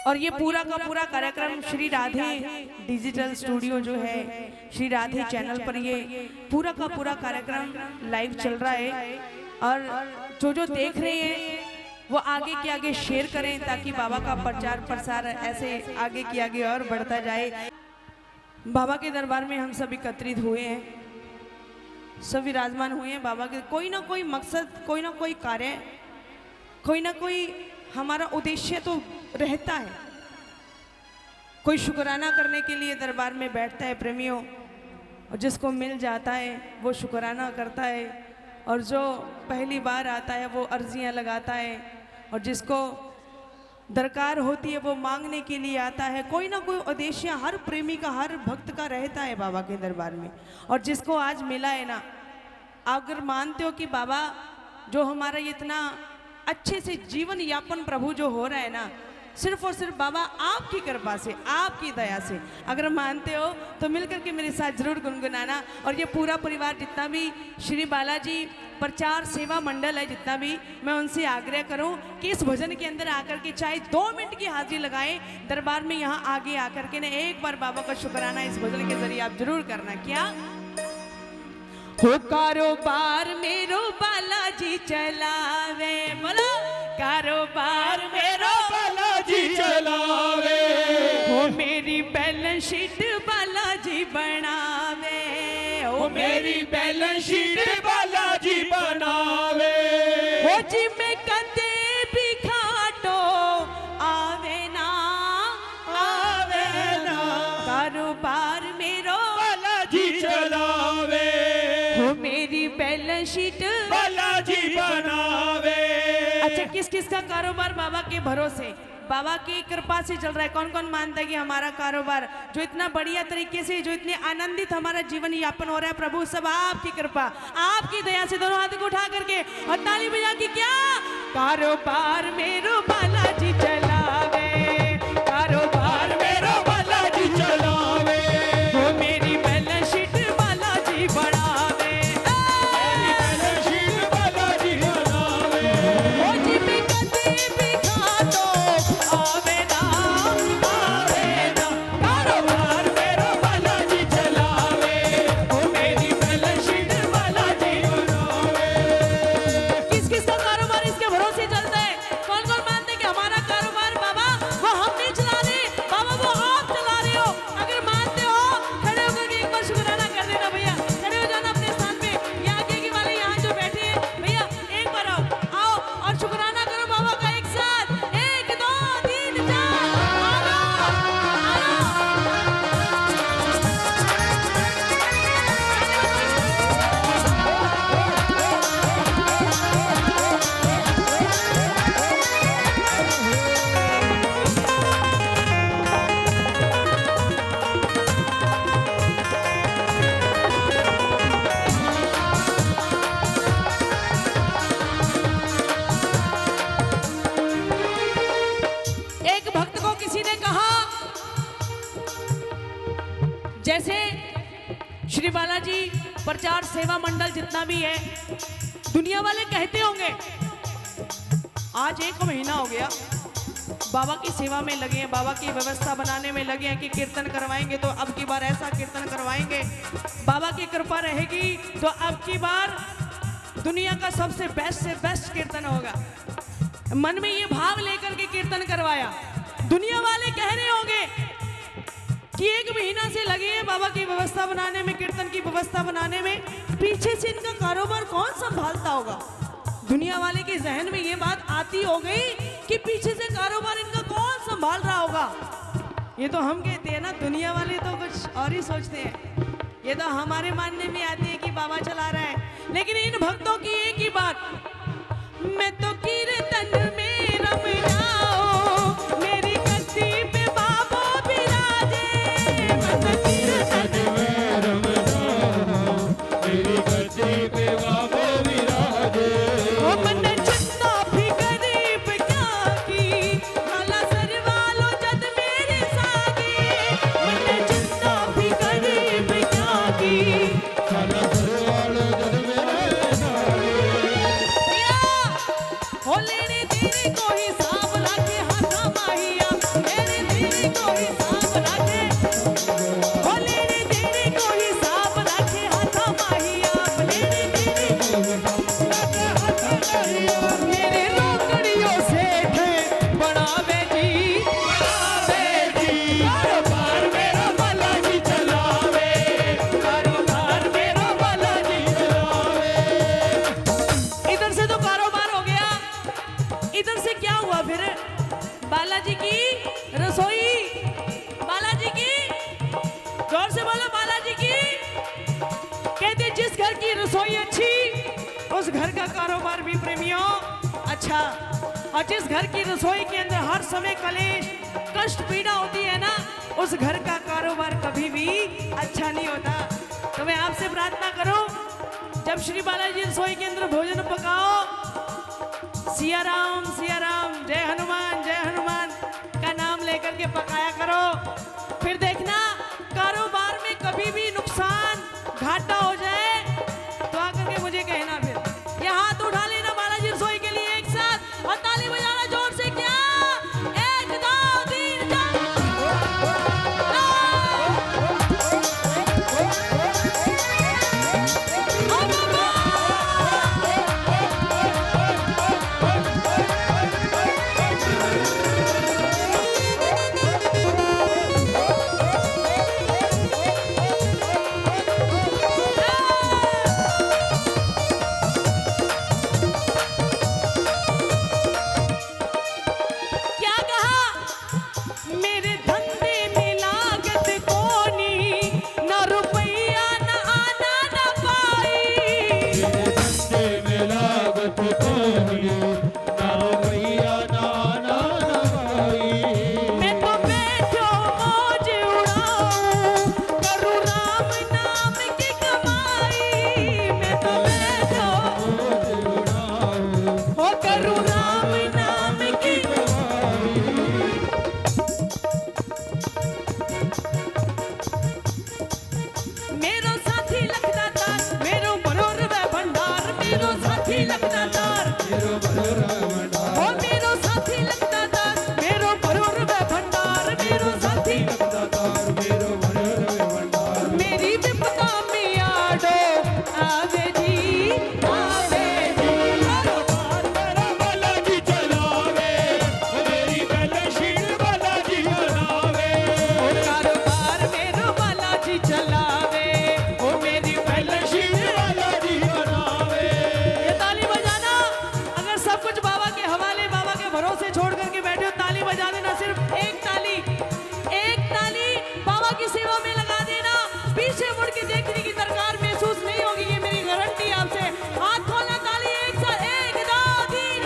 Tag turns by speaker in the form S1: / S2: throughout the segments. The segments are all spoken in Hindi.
S1: और ये पूरा का पूरा कार्यक्रम श्री राधे डिजिटल स्टूडियो जो है, श्री राधे चैनल पर ये पूरा का पूरा कार्यक्रम लाइव चल रहा है। और जो देख रहे हैं वो आगे के आगे शेयर करें ताकि बाबा का प्रचार प्रसार ऐसे आगे की आगे और बढ़ता जाए। बाबा के दरबार में हम सब एकत्रित हुए हैं, सब विराजमान हुए हैं। बाबा के कोई ना कोई मकसद, कोई ना कोई कार्य, कोई ना कोई हमारा उद्देश्य तो रहता है। कोई शुक्राना करने के लिए दरबार में बैठता है प्रेमियों, और जिसको मिल जाता है वो शुक्राना करता है, और जो पहली बार आता है वो अर्जियां लगाता है, और जिसको दरकार होती है वो मांगने के लिए आता है। कोई ना कोई उद्देश्य हर प्रेमी का, हर भक्त का रहता है बाबा के दरबार में। और जिसको आज मिला है ना, अगर मानते हो कि बाबा जो हमारा इतना अच्छे से जीवन यापन प्रभु जो हो रहा है ना, सिर्फ और सिर्फ बाबा आपकी कृपा से, आपकी दया से, अगर मानते हो तो मिलकर के मेरे साथ जरूर गुनगुनाना। और ये पूरा परिवार जितना भी श्री बालाजी प्रचार सेवा मंडल है, जितना भी, मैं उनसे आग्रह करूं कि इस भजन के अंदर आकर के चाहे 2 मिनट की हाजिरी लगाएं दरबार में, यहाँ आगे आकर के ना एक बार बाबा का शुक्राना इस भजन के जरिए आप जरूर करना। क्या हो कारोबार मेरो बालाजी चलावे, बोलो कारोबार मेरो
S2: बालाजी चलावे,
S1: हो मेरी बैलेंस शीट बालाजी बनावे,
S2: हो मेरी बैलेंस शीट बालाजी बनावे,
S1: हो जी में कदे भी खाटो आवे ना,
S2: आवे ना,
S1: कारोबार मेरो
S2: बालाजी चलावे,
S1: हो मेरी बैलेंस शीट
S2: बालाजी बनावे।
S1: अच्छा, किस किस का कारोबार बाबा के भरोसे, बाबा की कृपा से चल रहा है? कौन कौन मानता है कि हमारा कारोबार जो इतना बढ़िया तरीके से, जो इतने आनंदित हमारा जीवन यापन हो रहा है, प्रभु सब आपकी कृपा, आपकी दया से। दोनों हाथ को उठा करके और ताली बजा के क्या कारोबार मेरो बालाजी चलावे, कारोबार
S2: मेरो बालाजी चलावे,
S1: हो मेरी बैलेंस शीट बालाजी बढ़ावे,
S2: मेरी बैलेंस शीट बालाजी बनावे,
S1: हो जी में कदे भी खाटो आवे ना,
S2: आवे ना, कारोबार मेरो बालाजी चलावे, हो मेरी बैलेंस शीट बालाजी बनावे।
S1: किस किस का कारोबार इसके भरोसे चलता है? कौन कौन मानते हैं कि हमारा कारोबार बाबा वो हम नहीं चला रहे, बाबा वो आप चला रहे हो? अगर मानते हो खड़े होकर के एक बार शुक्राना कर देना भैया, खड़े हो जाना अपने स्थान पे। यहाँ आगे की वाले यहाँ जो बैठे हैं भैया, एक बार आओ आओ और शुक्राना करो बाबा का एक साथ। 1 2 3 4 आओ एक भक्त को किसी ने कहा, जैसे श्री बालाजी प्रचार सेवा मंडल जितना भी है, दुनिया वाले कहते होंगे आज 1 महीना हो गया बाबा की सेवा में लगे हैं, बाबा की व्यवस्था बनाने में लगे हैं कि कीर्तन करवाएंगे तो अब की बार ऐसा कीर्तन करवाएंगे, बाबा की कृपा रहेगी तो अब की बार दुनिया का सबसे बेस्ट से बेस्ट कीर्तन होगा। मन में ये भाव लेकर के कीर्तन करवाया। दुनिया वाले कह रहे होंगे कि 1 महीना से लगे हैं बाबा की व्यवस्था बनाने में, कीर्तन की व्यवस्था बनाने में, पीछे से इनका कारोबार कौन संभालता होगा? दुनिया वाले के जहन में ये बात आती हो गई कि पीछे से कारोबार इनका कौन संभाल रहा होगा। ये तो हम कहते हैं ना, दुनिया वाले तो कुछ और ही सोचते हैं, ये तो हमारे मानने में आती है कि बाबा चला रहा है। लेकिन इन भक्तों की एक ही बात, मैं तो कीर्तन में रम जाओ, मेरी गद्दी पे बाबा बिराजे, मैं तो कीर्तन में
S2: रम जाओ, मेरी गद्दी पे बाबा विराजे,
S1: ओ मन जितना भी गरीब क्या की, काला सर वालो जद मेरे सागे, मन जितना भी गरीब क्या की,
S2: साला सरवालो जद मेरे सागे,
S1: हो उस घर का कारोबार भी प्रेमियों अच्छा। और जिस घर की रसोई के अंदर हर समय कलेश कष्ट पीड़ा होती है ना, उस घर का कारोबार कभी भी अच्छा नहीं होता। तो मैं आपसे प्रार्थना करूं, जब श्री बालाजी रसोई के अंदर भोजन पकाओ, सिया राम जय हनुमान का नाम लेकर के पकाया करो। फिर देखना कारोबार में कभी भी नुकसान घाटा हो जाए तो आकर के मुझे कहना। फिर ये हाथ उठा लेना बालाजी रसोई के लिए एक साथ, और ताली बजाना जोर से। क्या 1 2 3 क्या कहा? मेरे धंधे में लागत कोनी, ना रुपया ना आना ना पाई।
S2: धंधे में लागत कोनी, ना रुपया ना आना ना पाई।
S1: मैं तो बैठो मौज उड़ाऊं, करूं राम नाम की कमाई। मैं तो बैठो हो करूं राम नाम की। मेरो साथी लगता तार, मेरो मनोर वे भंडार। मेरो साथी लगता तार, ओ मेरो साथी लगता तार, मेरो मनोर वे भंडार। मेरो साथी मेरी विपदा में आडो आवे जी, आवे जी।
S2: कारोबार मेरा बालाजी चलावे, ओ मेरी बेलशील बालाजी बनावे।
S1: ओ कारोबार मेरो बालाजी चलावे, ओ मेरी
S2: बेलशील बालाजी बनावे।
S1: ये ताली बजाना। अगर सब कुछ बाबा के हवाले, बाबा के भरोसे छोड़ करके बैठे हो, ताली बजा देना। सिर्फ एक ताली बाबा की सेवा में लगा देना। पीछे मुड़ के देखने की दरकार महसूस नहीं होगी, ये मेरी गारंटी आपसे। हाथ खोलना, ताली एक साथ। 1 2 3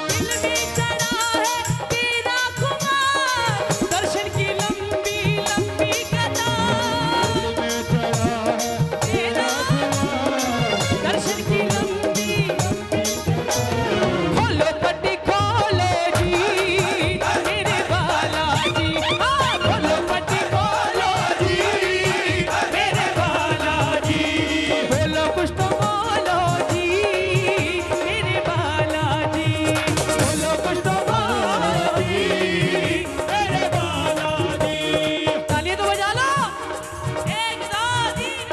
S1: दिल में चढ़ा है तेरा खुमार, दर्शन की लंबी लंबी कतार।
S2: में चढ़ा है
S1: तेरा दर्शन की लंबी। खोलो पट्टी खोलो जी मेरे बालाजी, हाँ खोलो पट्टी खोलो जी मेरे बालाजी। बोलो कुछ तो बोलो जी मेरे बालाजी, बोलो कुछ तो बोलो जी मेरे बालाजी। तालियां तो बजा लो। 1 2 3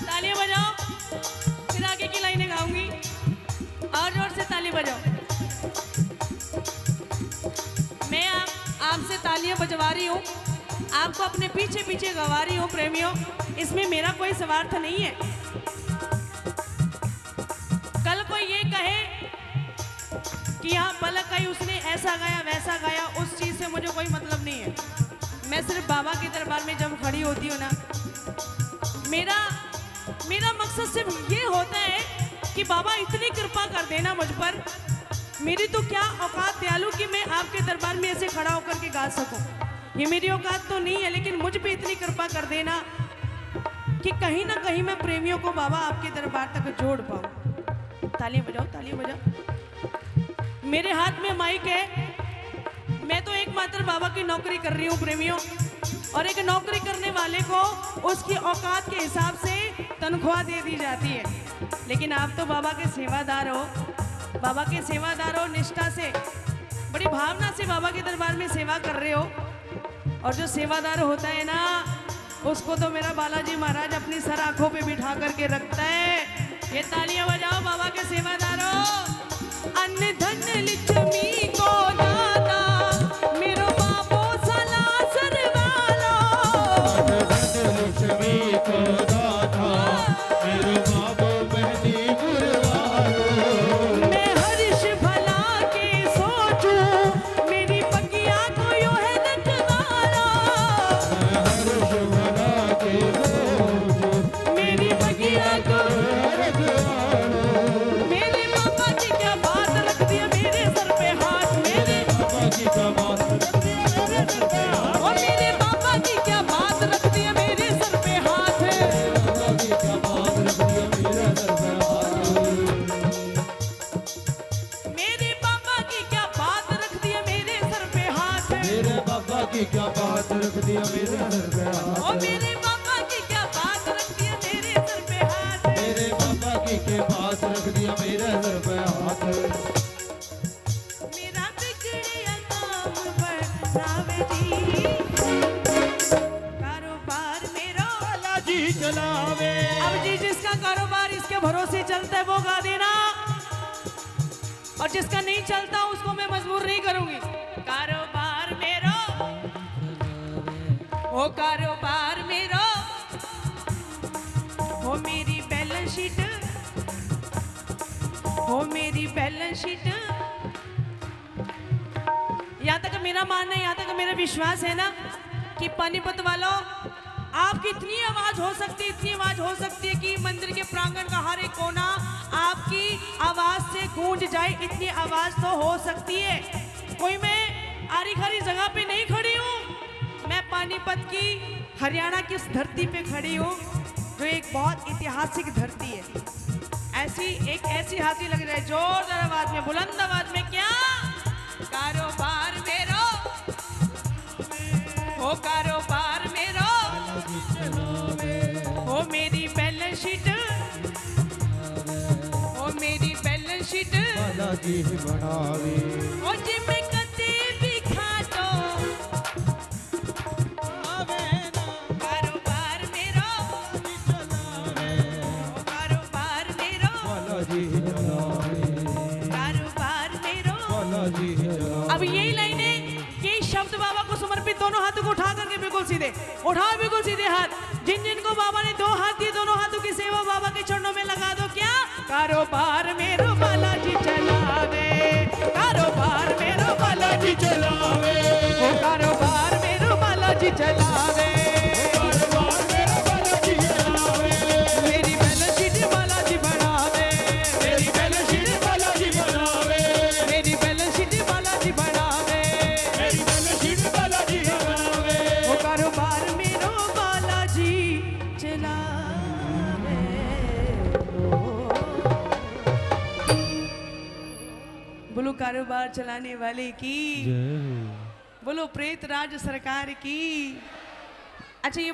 S1: तालियां बजाओ। फिर आगे की लाइनें गाऊंगी, और जोर से ताली बजाओ। मैं आपसे तालियां बजवा रही हूँ, आपको अपने पीछे पीछे गवा रही हूँ प्रेमियों। इसमें मेरा कोई स्वार्थ नहीं है। कल कोई ये कहे कि हाँ पलक आई, उसने ऐसा गाया वैसा गाया, उस चीज से मुझे कोई मतलब नहीं है। मैं सिर्फ बाबा के दरबार में जब खड़ी होती हूँ ना, मेरा मकसद सिर्फ ये होता है कि बाबा इतनी कृपा कर देना मुझ पर। मेरी तो क्या औकात दयालु कि मैं आपके दरबार में ऐसे खड़ा होकर के गा सकूं। ये मेरी औकात तो नहीं है, लेकिन मुझ पे इतनी कृपा कर देना कि कहीं ना कहीं मैं प्रेमियों को बाबा आपके दरबार तक जोड़ पाऊं। तालियां बजाओ, तालियां बजाओ। मेरे हाथ में माइक है, मैं तो एकमात्र बाबा की नौकरी कर रही हूँ प्रेमियों, और एक नौकरी करने वाले को उसकी औकात के हिसाब से तनख्वाह दे दी जाती है। लेकिन आप तो बाबा के सेवादार हो, बाबा के सेवादार हो, निष्ठा से, बड़ी भावना से बाबा के दरबार में सेवा कर रहे हो। और जो सेवादार होता है ना, उसको तो मेरा बालाजी महाराज अपनी सर आंखों पे बिठा करके रखता है। ये तालियां बजाओ बाबा के सेवादारों। अन्न धन लिच्छमी को दाता मेरो बाबो सला सरवालो।
S2: लक्ष्मी को दाता मेरो बाबो बहनी गुरवारो।
S1: मैं हर्ष भला के सोचूं मेरी पगिया को यो है नटवारा।
S2: हर्ष भला के सोचो
S1: मेरी पगिया को मेरे पापा की क्या बात रख दिया मेरे सर पे हाथ। मेरे
S2: बाबा की कमाल रख दिया मेरे सर पे हाथ।
S1: और मेरे पापा की क्या बात रख दिया मेरे सर पे हाथ।
S2: बाबा की कमाल रख दिया मेरे सर पे हाथ।
S1: मेरे पापा की क्या बात रख दिया मेरे सर पे हाथ।
S2: मेरे बाबा की क्या बात रख दिया मेरे सर पे
S1: और
S2: हाथ।
S1: मेरे पापा की क्या बात रख दिया मेरे सर पे हाथ।
S2: मेरे बाबा की के पास रख दिया मेरे सर पे हाथ।
S1: मेरा बिगड़िया काम बढ़ावे जी, कारोबार मेरा।
S2: बालाजी चलावे।
S1: अब जी जिसका कारोबार इसके भरोसे चलता है वो गा देना, और जिसका नहीं चलता उसको मैं मजबूर नहीं करूंगी। कारोबार मेरा, ओ कारोबार मेरा, हो मेरी बैलेंस शीट, हो मेरी बैलेंस शीट। यहाँ तक मेरा मानना है, यहाँ तक मेरा विश्वास है ना कि पानीपत वालों, आपकी इतनी आवाज हो सकती है, इतनी आवाज हो सकती है कि मंदिर के प्रांगण का हर एक कोना आपकी आवाज से गूंज जाए, इतनी आवाज तो हो सकती है। कोई मैं आरी खरी जगह पे नहीं खड़ी हूँ, मैं पानीपत की, हरियाणा की उस धरती पे खड़ी हूँ जो एक बहुत ऐतिहासिक धरती है। ऐसी हाथी लग रहा है, जोरदार आवाज में, बुलंद आवाज में। क्या कारोबार मेरो, हो कारोबार मेरो, हो मेरी बैलेंस शीट, हो मेरी बैलेंस शीट।
S2: बालाजी बनावे।
S1: ओ जी मैं कदे भी खाटो कारोबार मेरो, ओ कारोबार मेरो,
S2: बालाजी चलावे।
S1: कारोबार मेरो।
S2: बालाजी चलावे।
S1: अब यही लाइनें, यही शब्द बाबा को समर्पित, दोनों हाथों को उठा करके बिल्कुल सीधे उठाओ, बिल्कुल सीधे हाथ। जिन जिनको बाबा ने दो हाथ दिए, दोनों हाथों की सेवा बाबा के चरणों में लगा दो। क्या कारोबार मेरो बालाजी चलावे, कारोबार मेरो बालाजी
S2: चलावे।
S1: ओ कारोबार मेरो बालाजी चलावे।
S2: कारोबार मेरा बालाजी चलावे।
S1: मेरी बैलेंस शीट बालाजी बढ़ावे,
S2: मेरी बैलेंस शीट बालाजी बनावे।
S1: मेरी बैलेंस शीट बालाजी बढ़ावे।
S2: मेरी बैलेंस शीट बालाजी बनावे।
S1: ओ कारोबार मेरो बालाजी चलावे। बोलो कारोबार चलाने वाले की, बोलो प्रेत राज सरकार की। अच्छा ये